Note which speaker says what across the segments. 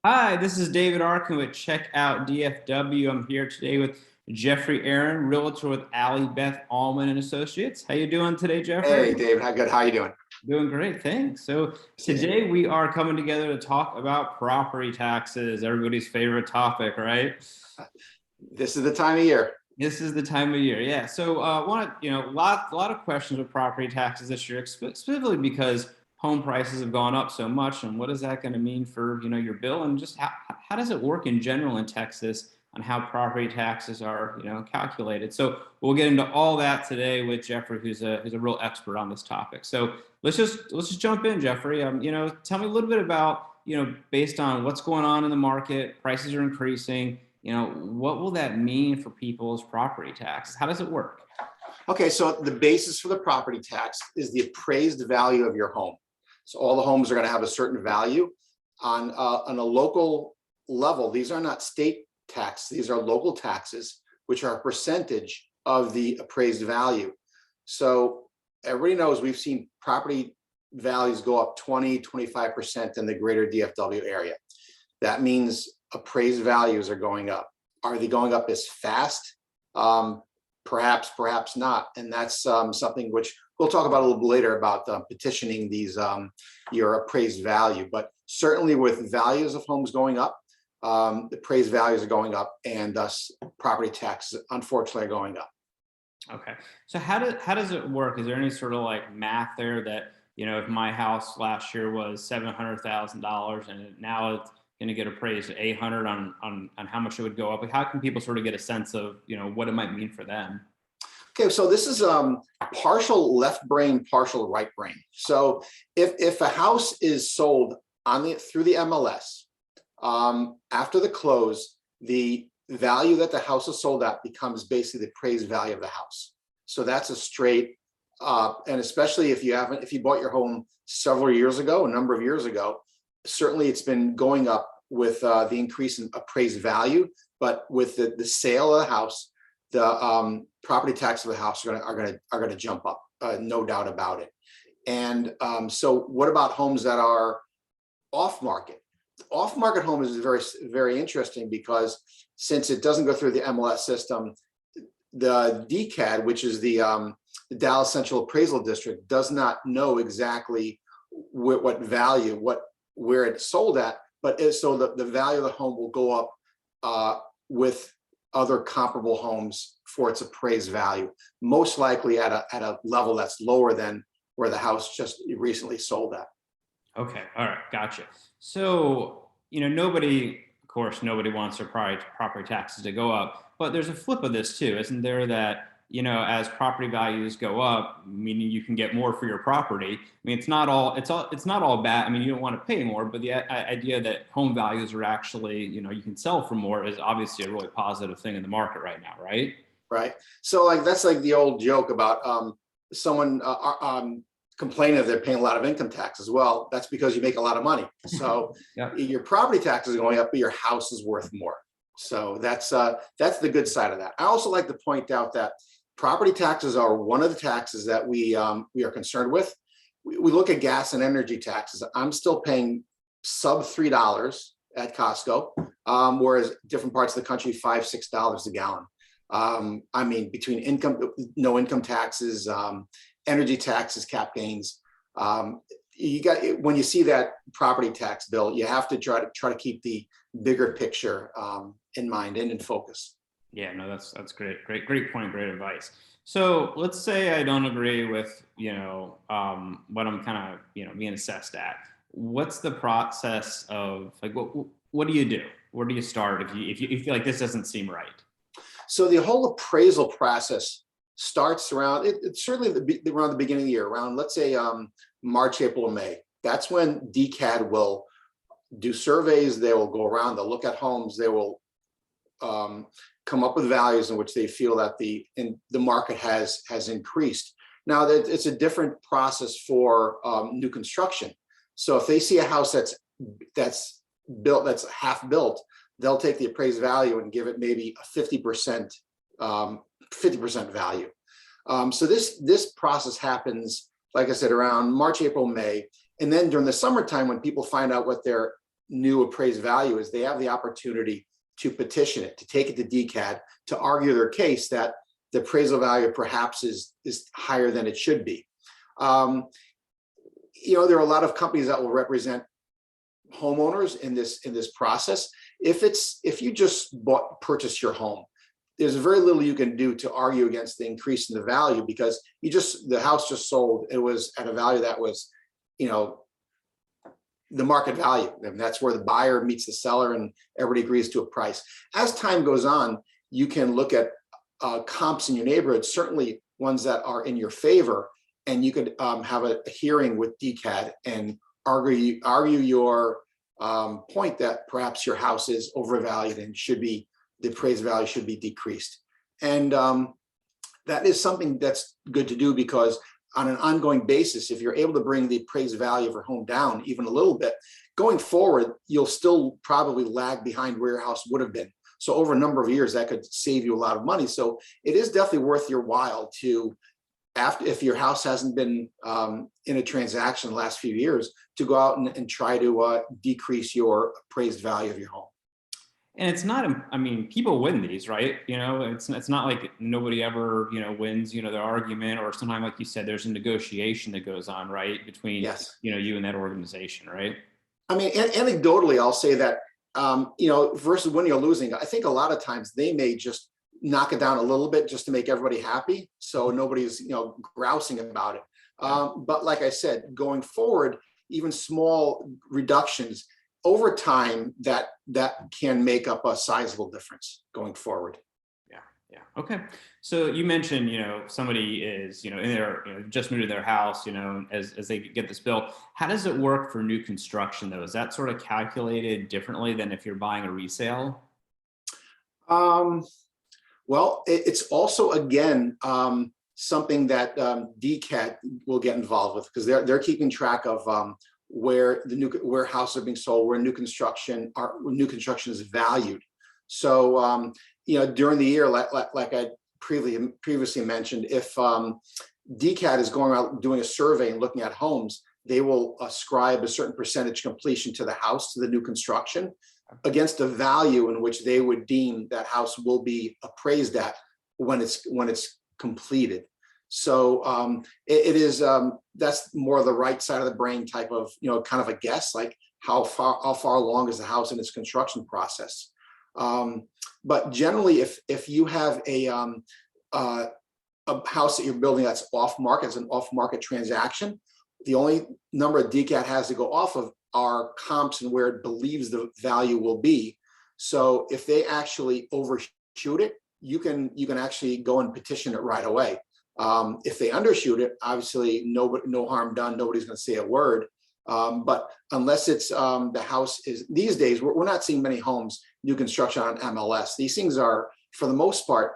Speaker 1: Hi, this is David Arkin with Check Out DFW. I'm here today with Jeffrey Arron, Realtor with Allie Beth Allman and Associates. How you doing today,
Speaker 2: Hey,
Speaker 1: Jeffrey?
Speaker 2: David, how good? How you doing?
Speaker 1: Doing great, thanks. So
Speaker 2: Yeah.
Speaker 1: today we are coming together to talk about property taxes, everybody's favorite topic, right?
Speaker 2: This is the time of year.
Speaker 1: This is the time of year, yeah. So, want a lot of questions with property taxes this year, specifically because home prices have gone up so much, and what is that going to mean for your bill, and just how does it work in general in Texas on how property taxes are calculated? So we'll get into all that today with Jeffrey, who's a real expert on this topic. So let's just jump in, Jeffrey. Tell me a little bit about based on what's going on in the market, prices are increasing, what will that mean for people's property taxes? How does it work?
Speaker 2: Okay, so the basis for the property tax is the appraised value of your home. So all the homes are going to have a certain value on a local level. These are not state tax; these are local taxes, which are a percentage of the appraised value. So everybody knows we've seen property values go up 20–25% in the greater DFW area. That means appraised values are going up. Are they going up as fast? Perhaps, perhaps not. And that's something which we'll talk about a little bit later about petitioning these your appraised value. But certainly with values of homes going up, the appraised values are going up, and thus property taxes, unfortunately, are going up.
Speaker 1: Okay. So how does it work? Is there any sort of like math there that, if my house last year was $700,000 and now it's going to get appraised at 800 on how much it would go up? Like, how can people sort of get a sense of, what it might mean for them?
Speaker 2: Okay, so this is partial left brain, partial right brain. So if a house is sold through the MLS, after the close, the value that the house is sold at becomes basically the appraised value of the house. So that's a straight, and especially if you bought your home several years ago, a number of years ago, certainly it's been going up with the increase in appraised value. But with the sale of the house, the property tax of the house are going to jump up, no doubt about it. And so, what about homes that are off market? Off-market home is very, very interesting because since it doesn't go through the MLS system, the DCAD, which is the Dallas Central Appraisal District, does not know exactly what value, where it's sold at, but so the value of the home will go up with other comparable homes for its appraised value, most likely at a level that's lower than where the house just recently sold at.
Speaker 1: Okay. All right. Gotcha. So, nobody wants their property taxes to go up, but there's a flip of this too, isn't there? That, as property values go up, meaning you can get more for your property. I mean, it's not all bad. I mean, you don't want to pay more, but the idea that home values are actually, you can sell for more is obviously a really positive thing in the market right now, right?
Speaker 2: Right. So like that's like the old joke about someone complaining that they're paying a lot of income tax as well. That's because you make a lot of money. So
Speaker 1: Yeah.
Speaker 2: your property taxes are going up, but your house is worth more. So that's the good side of that. I also like to point out that property taxes are one of the taxes that we are concerned with. We look at gas and energy taxes. I'm still paying sub $3 at Costco, whereas different parts of the country $5–6 a gallon. I mean, between no income taxes, energy taxes, cap gains. When you see that property tax bill, you have to try to keep the bigger picture in mind and in focus.
Speaker 1: Yeah, no, that's great point, great advice. So let's say I don't agree with what I'm kind of being assessed at. What's the process of like what do you do? Where do you start if you feel like this doesn't seem right?
Speaker 2: So the whole appraisal process starts around it's certainly around the beginning of the year, around let's say March, April, May. That's when DCAD will do surveys. They will go around. They'll look at homes. They will come up with values in which they feel that the market has increased. Now that it's a different process for new construction. So if they see a house that's built, that's half built, they'll take the appraised value and give it maybe a 50% value. So this process happens, like I said, around March, April, May, and then during the summertime when people find out what their new appraised value is they have the opportunity to petition it, to take it to DCAD, to argue their case that the appraisal value perhaps is higher than it should be. You know, there are a lot of companies that will represent homeowners in this process. If you just purchased your home, there's very little you can do to argue against the increase in the value, because the house just sold. It was at a value that was, you know, the market value. And that's where the buyer meets the seller and everybody agrees to a price. As time goes on, you can look at comps in your neighborhood, certainly ones that are in your favor, and you could have a hearing with DCAD and argue your point that perhaps your house is overvalued and the appraised value should be decreased. And that is something that's good to do, because on an ongoing basis, if you're able to bring the appraised value of your home down even a little bit, going forward, you'll still probably lag behind where your house would have been. So over a number of years, that could save you a lot of money. So it is definitely worth your while to, if your house hasn't been in a transaction the last few years, to go out and try to decrease your appraised value of your home.
Speaker 1: And it's not, I mean, people win these, right? You know, it's not like nobody ever, you know, wins, you know, their argument, or sometimes, like you said, there's a negotiation that goes on, right, between,
Speaker 2: Yes,
Speaker 1: you know, you and that organization, right?
Speaker 2: I mean, anecdotally, I'll say that, you know, versus winning or losing, I think a lot of times they may just knock it down a little bit just to make everybody happy, so nobody's, you know, grousing about it. But like I said, going forward, even small reductions over time, that can make up a sizable difference going forward.
Speaker 1: Yeah. Okay. So you mentioned, you know, somebody is, you know, in their, you know, just moved to their house, you know, as they get this bill. How does it work for new construction though? Is that sort of calculated differently than if you're buying a resale?
Speaker 2: Well, it's also, again, something that DCAT will get involved with, because they're keeping track of where houses are being sold, where new construction is valued. So you know, during the year, like I previously mentioned, if DCAT is going out doing a survey and looking at homes, they will ascribe a certain percentage completion to the house, to the new construction, against the value in which they would deem that house will be appraised at when it's completed. So it is that's more the right side of the brain type of, you know, kind of a guess, like how far along is the house in its construction process. But generally, if you have a house that you're building that's off market, it's an off market transaction, the only number DCAT has to go off of are comps and where it believes the value will be. So if they actually overshoot it, you can actually go and petition it right away. If they undershoot it, obviously no harm done. Nobody's going to say a word. But unless it's the house is, these days, we're not seeing many homes, new construction on MLS. These things are, for the most part,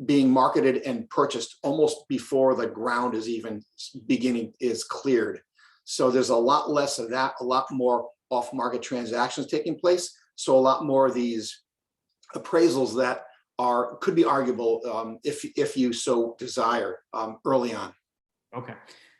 Speaker 2: being marketed and purchased almost before the ground is cleared. So there's a lot less of that, a lot more off-market transactions taking place. So a lot more of these appraisals that could be arguable if you so desire early on.
Speaker 1: Okay.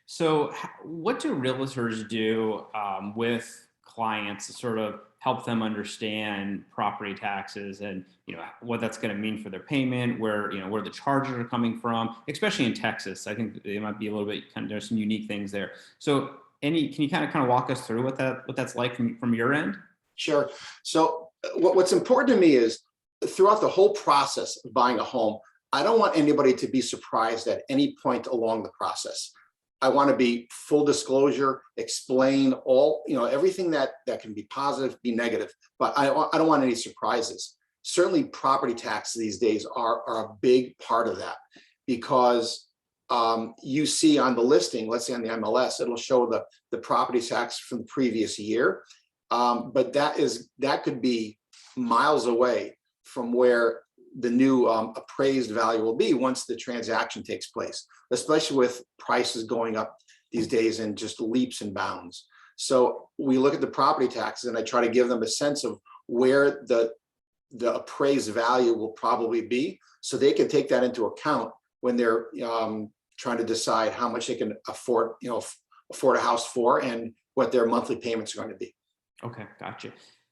Speaker 1: So what do realtors do with clients to sort of help them understand property taxes and, you know, what that's going to mean for their payment, where the charges are coming from, especially in Texas? I think they might be a little bit there's some unique things there. So can you kind of walk us through what that's like from your end?
Speaker 2: Sure. So what's important to me is, throughout the whole process of buying a home, I don't want anybody to be surprised at any point along the process. I want to be full disclosure, explain all, everything that can be positive, be negative, but I don't want any surprises. Certainly property taxes these days are a big part of that, because you see on the listing, let's say on the MLS, it'll show the property tax from the previous year. But that could be miles away from where the new appraised value will be once the transaction takes place, especially with prices going up these days in just leaps and bounds. So we look at the property taxes and I try to give them a sense of where the appraised value will probably be, so they can take that into account when they're trying to decide how much they can afford a house for and what their monthly payments are going to be.
Speaker 1: Okay, gotcha.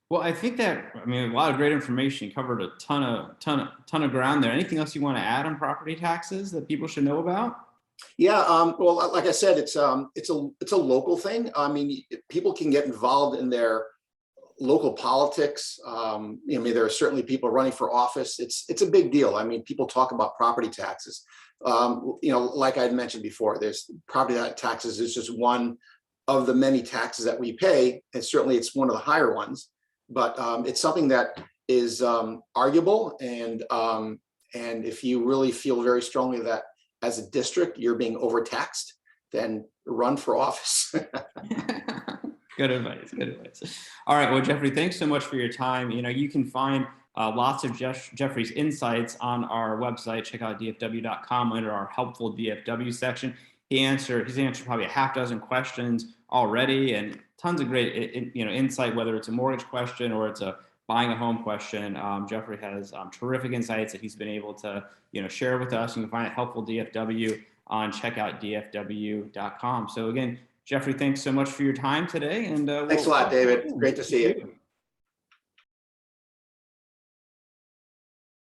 Speaker 1: Well, I think that, I mean, a lot of great information. You covered a ton of ground there. Anything else you want to add on property taxes that people should know about?
Speaker 2: Yeah, well, like I said, it's a local thing. I mean, people can get involved in their local politics. I mean, there are certainly people running for office. It's a big deal. I mean, people talk about property taxes. Like I had mentioned before, there's property taxes is just one of the many taxes that we pay, and certainly it's one of the higher ones. But it's something that is arguable, and if you really feel very strongly that as a district you're being overtaxed, then run for office.
Speaker 1: Good advice. Good advice. All right. Well, Jeffrey, thanks so much for your time. You can find lots of Jeffrey's insights on our website. Check out dfw.com under our helpful DFW section. He's answered probably a half dozen questions already, and tons of great insight, whether it's a mortgage question or it's a buying a home question. Jeffrey has terrific insights that he's been able to share with us. You can find it helpful DFW on checkoutdfw.com. So again, Jeffrey, thanks so much for your time today. And
Speaker 2: Thanks a lot, David. Great to see you.